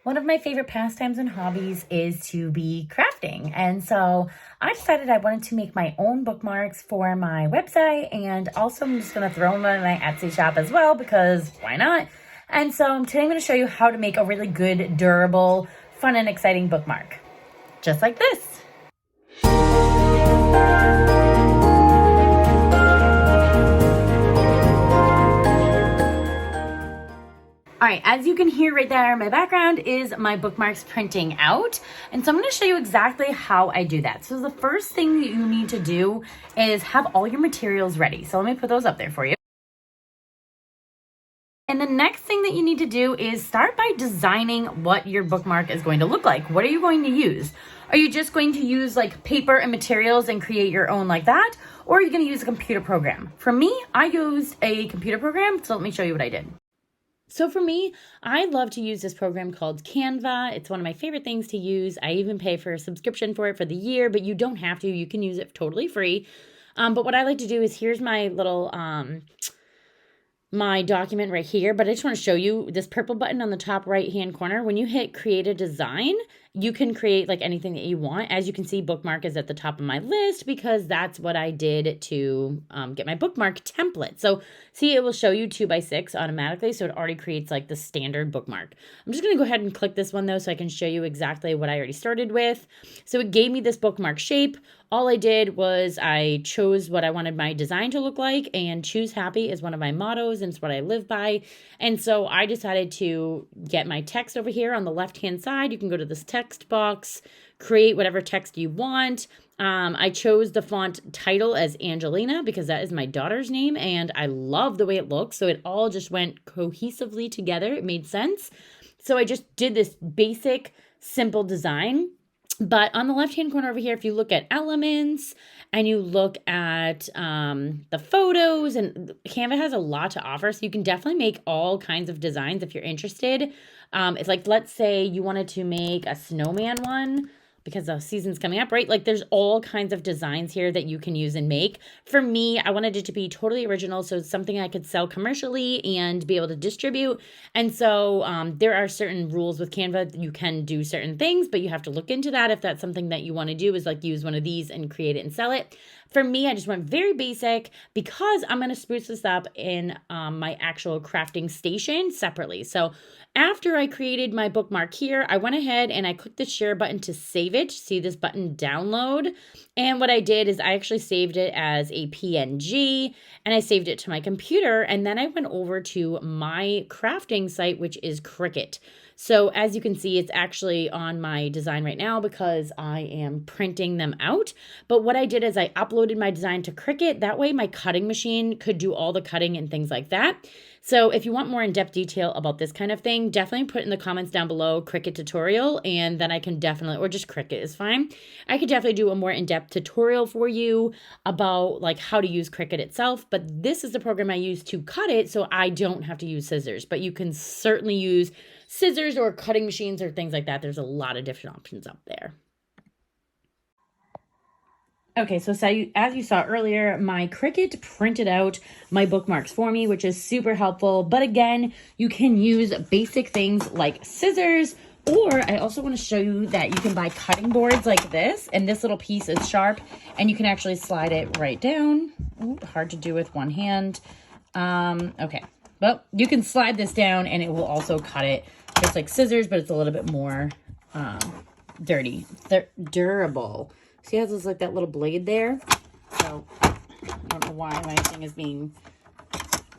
One of my favorite pastimes and hobbies is to be crafting. And so I decided I wanted to make my own bookmarks for my website, and also I'm just gonna throw them in my Etsy shop as well because why not? And so today I'm gonna show you how to make a really good, durable, fun and exciting bookmark. Just like this. All right, as you can hear right there in my background is my bookmarks printing out. And so I'm gonna show you exactly how I do that. So the first thing that you need to do is have all your materials ready. So let me put those up there for you. And the next thing that you need to do is start by designing what your bookmark is going to look like. What are you going to use? Are you just going to use like paper and materials and create your own like that? Or are you gonna use a computer program? For me, I used a computer program, so let me show you what I did. So for me, I love to use this program called CANVA. It's one of my favorite things to use. I even pay for a subscription for it for the year, but you don't have to. You can use it totally free. But what I like to do is here's my little my document right here, but I just want to show you this purple button on the top right hand corner. When you hit create a design, you can create like anything that you want. As you can see, bookmark is at the top of my list because that's what I did to get my bookmark template. So see, it will show you 2x6 automatically. So it already creates like the standard bookmark. I'm just going to go ahead and click this one though, so I can show you exactly what I already started with. So it gave me this bookmark shape. All I did was I chose what I wanted my design to look like, and choose happy is one of my mottos and it's what I live by. And so I decided to get my text over here on the left-hand side. You can go to this text box, create whatever text you want. I chose the font title as Angelina because that is my daughter's name and I love the way it looks. So it all just went cohesively together. It made sense. So I just did this basic, simple design. But on the left-hand corner over here, if you look at elements and you look at the photos, and Canva has a lot to offer, so you can definitely make all kinds of designs if you're interested. It's like, let's say you wanted to make a snowman one because the season's coming up, right? Like there's all kinds of designs here that you can use and make. For me, I wanted it to be totally original, so it's something I could sell commercially and be able to distribute. And so there are certain rules with Canva. You can do certain things, but you have to look into that if that's something that you want to do, is like use one of these and create it and sell it. For me, I just went very basic because I'm going to spruce this up in my actual crafting station separately. So after I created my bookmark here, I went ahead and I clicked the share button to save it. See this button, download. And what I did is I actually saved it as a PNG and I saved it to my computer. And then I went over to my crafting site, which is Cricut. So as you can see, it's actually on my design right now because I am printing them out. But what I did is I uploaded my design to Cricut. That way my cutting machine could do all the cutting and things like that. So if you want more in-depth detail about this kind of thing, definitely put in the comments down below Cricut tutorial, and then I can definitely, or just Cricut is fine. I could definitely do a more in-depth tutorial for you about like how to use Cricut itself, but this is the program I use to cut it, so I don't have to use scissors, but you can certainly use scissors or cutting machines or things like that. There's a lot of different options up there. Okay, so as you saw earlier, my Cricut printed out my bookmarks for me, which is super helpful. But again, you can use basic things like scissors, or I also want to show you that you can buy cutting boards like this, and this little piece is sharp, and you can actually slide it right down. Ooh, hard to do with one hand. Okay, well, you can slide this down, and it will also cut it just like scissors, but it's a little bit more durable. See how there's like that little blade there? So I don't know why my thing is being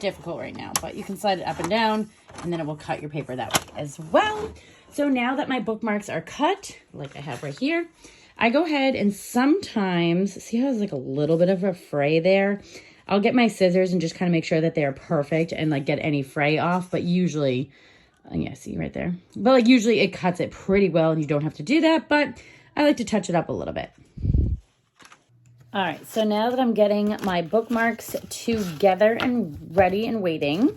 difficult right now, but you can slide it up and down and then it will cut your paper that way as well. So now that my bookmarks are cut, like I have right here, I go ahead and sometimes, see how there's like a little bit of a fray there? I'll get my scissors and just kind of make sure that they are perfect and like get any fray off, but usually, yeah, see right there. But like usually it cuts it pretty well and you don't have to do that, but I like to touch it up a little bit. All right, so now that I'm getting my bookmarks together and ready and waiting,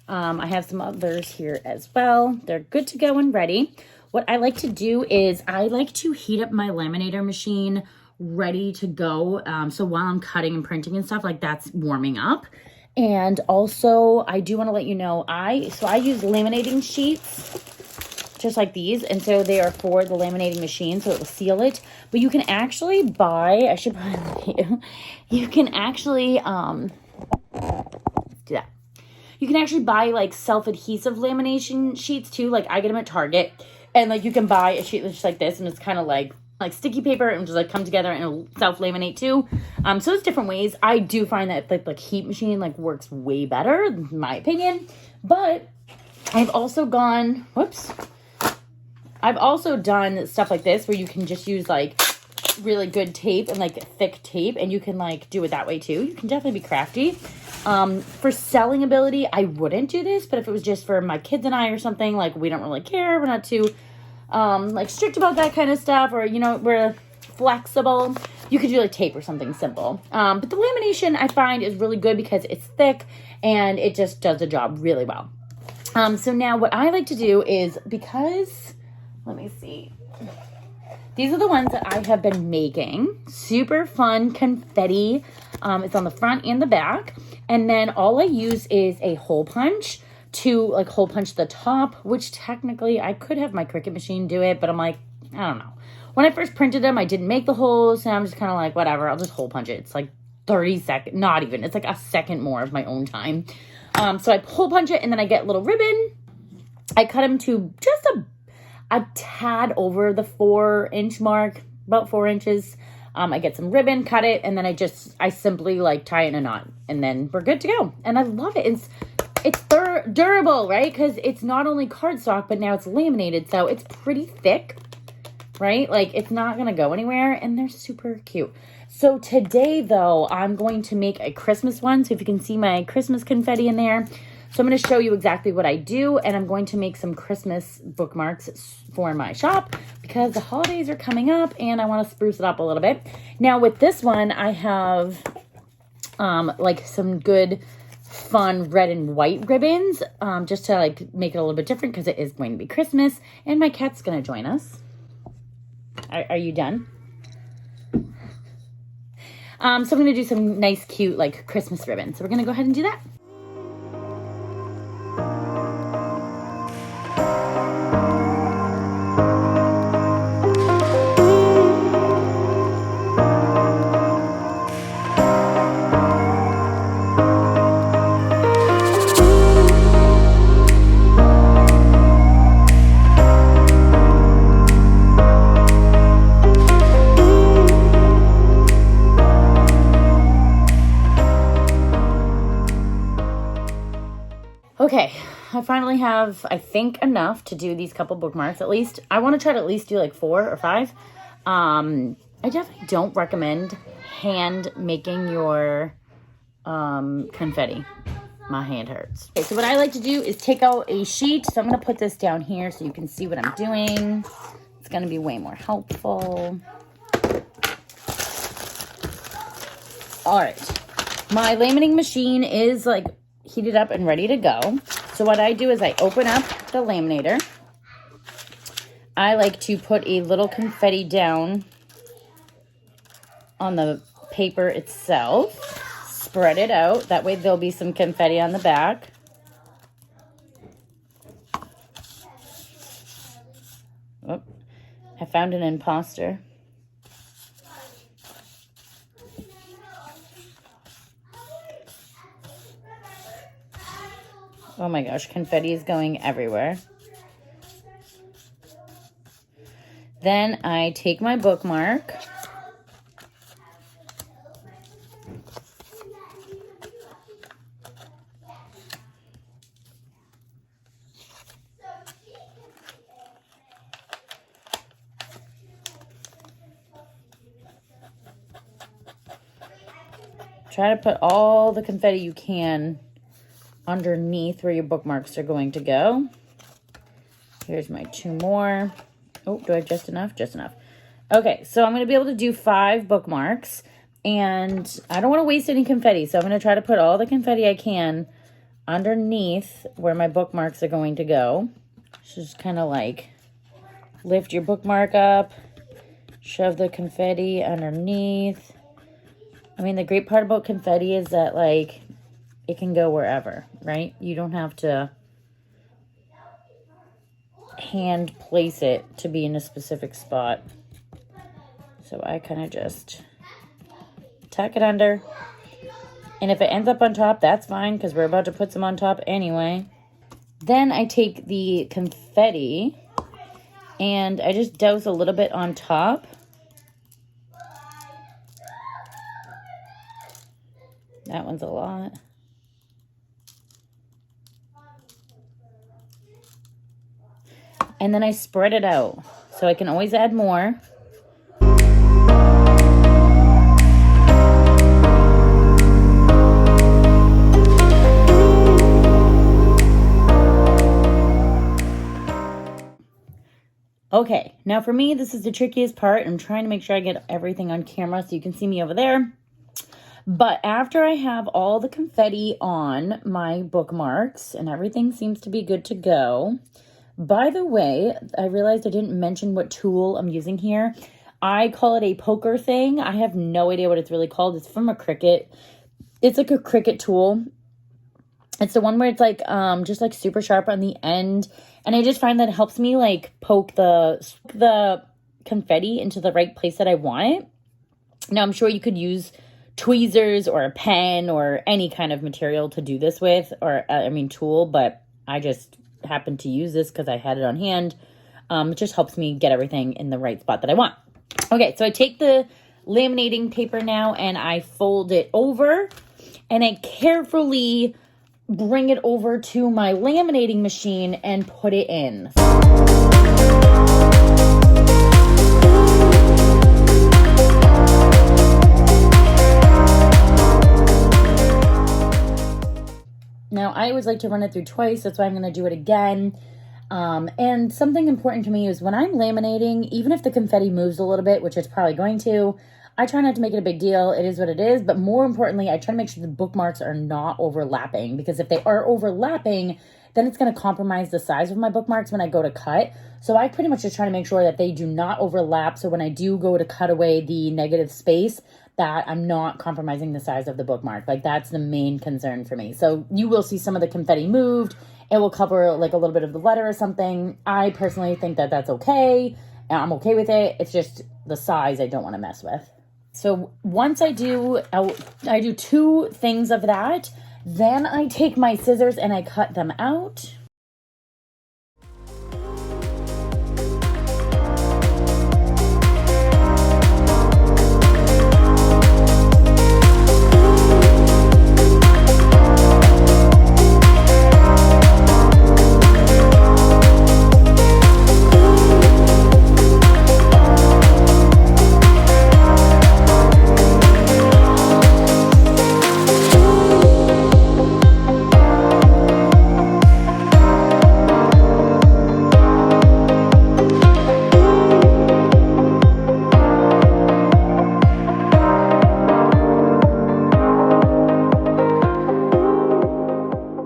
I have some others here as well. They're good to go and ready. What I like to do is I like to heat up my laminator machine ready to go. So while I'm cutting and printing and stuff, like that's warming up. And also I do want to let you know, I use laminating sheets just like these. And so they are for the laminating machine, so it will seal it. But you can actually buy, I should probably let you can actually, let's do that. You can actually buy like self-adhesive lamination sheets too. Like I get them at Target. And like you can buy a sheet just like this, and it's kind of like sticky paper, and just like come together and it'll self-laminate too. So it's different ways. I do find that like heat machine like works way better, in my opinion. But I've also gone, I've also done stuff like this where you can just use like really good tape and like thick tape, and you can like do it that way too. You can definitely be crafty. For selling ability, I wouldn't do this, but if it was just for my kids and I or something, like we don't really care, we're not too like strict about that kind of stuff, or you know, we're flexible, you could do like tape or something simple. But the lamination I find is really good because it's thick and it just does the job really well. So now what I like to do is, because, let me see, these are the ones that I have been making. Super fun confetti. It's on the front and the back. And then all I use is a hole punch to like hole punch the top, which technically I could have my Cricut machine do it, but I'm like, I don't know. When I first printed them, I didn't make the holes, and I'm just kind of like, whatever, I'll just hole punch it. It's like 30 seconds, not even, it's like a second more of my own time. So I hole punch it, and then I get little ribbon. I cut them to just a tad over the 4-inch mark, about 4 inches. I get some ribbon, cut it, and then I simply like tie it in a knot, and then we're good to go. And I love it. It's durable, right? Because it's not only cardstock, but now it's laminated, so it's pretty thick, right? Like it's not gonna go anywhere, and they're super cute. So today, though, I'm going to make a Christmas one. So if you can see my Christmas confetti in there. So I'm going to show you exactly what I do, and I'm going to make some Christmas bookmarks for my shop because the holidays are coming up and I want to spruce it up a little bit. Now with this one, I have like some good fun red and white ribbons just to like make it a little bit different because it is going to be Christmas, and my cat's going to join us. Are you done? So I'm going to do some nice, cute, like Christmas ribbons. So we're going to go ahead and do that. Okay, I finally have, I think, enough to do these couple bookmarks at least. I want to try to at least do like 4 or 5. I definitely don't recommend hand making your confetti. My hand hurts. Okay, so what I like to do is take out a sheet. So I'm going to put this down here so you can see what I'm doing. It's going to be way more helpful. All right. My laminating machine is like heated up and ready to go. So what I do is I open up the laminator. I like to put a little confetti down on the paper itself. Spread it out. That way there'll be some confetti on the back. Oh, I found an imposter. Oh my gosh, confetti is going everywhere. Then I take my bookmark. Try to put all the confetti you can underneath where your bookmarks are going to go. Here's my 2 more. Oh, do I have just enough? Just enough. Okay, so I'm going to be able to do 5 bookmarks, and I don't want to waste any confetti, so I'm going to try to put all the confetti I can underneath where my bookmarks are going to go. Just kind of like lift your bookmark up, shove the confetti underneath. I mean, the great part about confetti is that, like, it can go wherever, right? You don't have to hand place it to be in a specific spot. So I kind of just tuck it under. And if it ends up on top, that's fine because we're about to put some on top anyway. Then I take the confetti and I just douse a little bit on top. That one's a lot. And then I spread it out. So I can always add more. Okay, now for me, this is the trickiest part. I'm trying to make sure I get everything on camera so you can see me over there. But after I have all the confetti on my bookmarks and everything seems to be good to go. By the way, I realized I didn't mention what tool I'm using here. I call it a poker thing. I have no idea what it's really called. It's from a Cricut. It's like a Cricut tool. It's the one where it's like just like super sharp on the end. And I just find that it helps me like poke the confetti into the right place that I want it. Now, I'm sure you could use tweezers or a pen or any kind of material to do this with, or tool, but I just happened to use this because I had it on hand. It just helps me get everything in the right spot that I want. Okay, so I take the laminating paper now and I fold it over and I carefully bring it over to my laminating machine and put it in. Now, I always like to run it through twice. That's why I'm going to do it again. And something important to me is when I'm laminating, even if the confetti moves a little bit, which it's probably going to, I try not to make it a big deal. It is what it is. But more importantly, I try to make sure the bookmarks are not overlapping, because if they are overlapping, then it's going to compromise the size of my bookmarks when I go to cut. So I pretty much just try to make sure that they do not overlap. So when I do go to cut away the negative space, that I'm not compromising the size of the bookmark. Like, that's the main concern for me. So you will see some of the confetti moved. It will cover like a little bit of the letter or something. I personally think that that's okay. I'm okay with it. It's just the size I don't want to mess with. So once I do 2 things of that, then I take my scissors and I cut them out.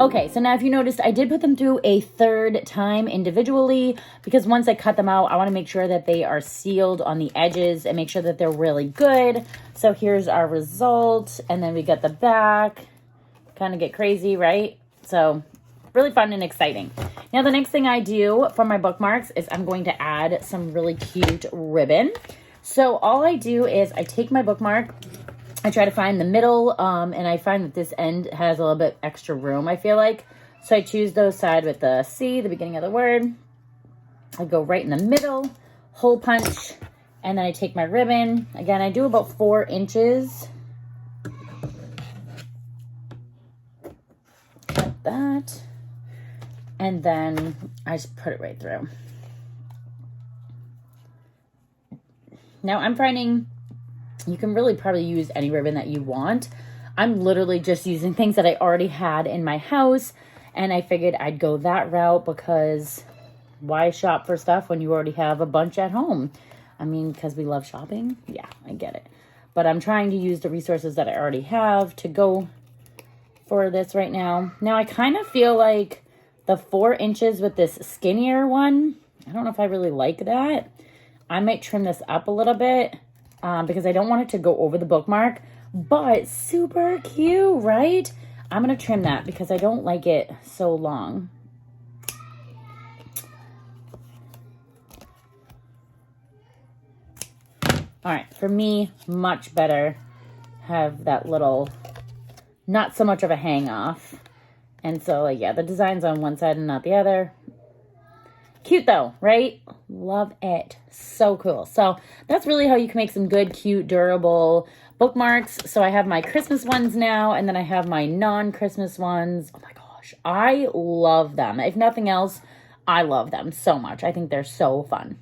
Okay, so now if you noticed, I did put them through a 3rd time individually, because once I cut them out, I want to make sure that they are sealed on the edges and make sure that they're really good. So here's our result, and then we got the back. Kind of get crazy, right? So really fun and exciting. Now the next thing I do for my bookmarks is I'm going to add some really cute ribbon. So all I do is I take my bookmark, I try to find the middle, and I find that this end has a little bit extra room, I feel like. So I choose those side with the C, the beginning of the word. I go right in the middle, hole punch, and then I take my ribbon. Again, I do about 4 inches. Like that. And then I just put it right through. Now I'm finding you can really probably use any ribbon that you want. I'm literally just using things that I already had in my house, and I figured I'd go that route because why shop for stuff when you already have a bunch at home? I mean, because we love shopping. Yeah, I get it. But I'm trying to use the resources that I already have to go for this right now. Now, I kind of feel like the 4 inches with this skinnier one, I don't know if I really like that. I might trim this up a little bit. Because I don't want it to go over the bookmark, but super cute, right? I'm going to trim that because I don't like it so long. All right, for me, much better have that little, not so much of a hang off. And so, like, yeah, the design's on one side and not the other. Cute though, right? Love it. So cool. So that's really how you can make some good, cute, durable bookmarks. So I have my Christmas ones now, and then I have my non-Christmas ones. Oh my gosh, I love them. If nothing else, I love them so much. I think they're so fun.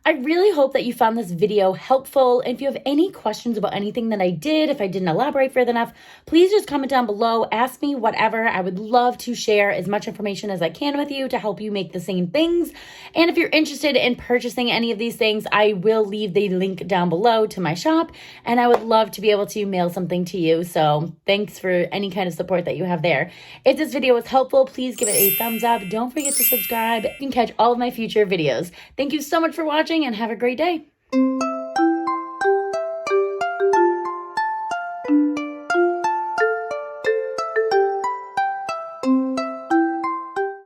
I really hope that you found this video helpful. If you have any questions about anything that I did, if I didn't elaborate further enough, please just comment down below. Ask me whatever. I would love to share as much information as I can with you to help you make the same things. And if you're interested in purchasing any of these things, I will leave the link down below to my shop, and I would love to be able to mail something to you. So thanks for any kind of support that you have there. If this video was helpful, please give it a thumbs up. Don't forget to subscribe. You can catch all of my future videos. Thank you so much for watching, and have a great day.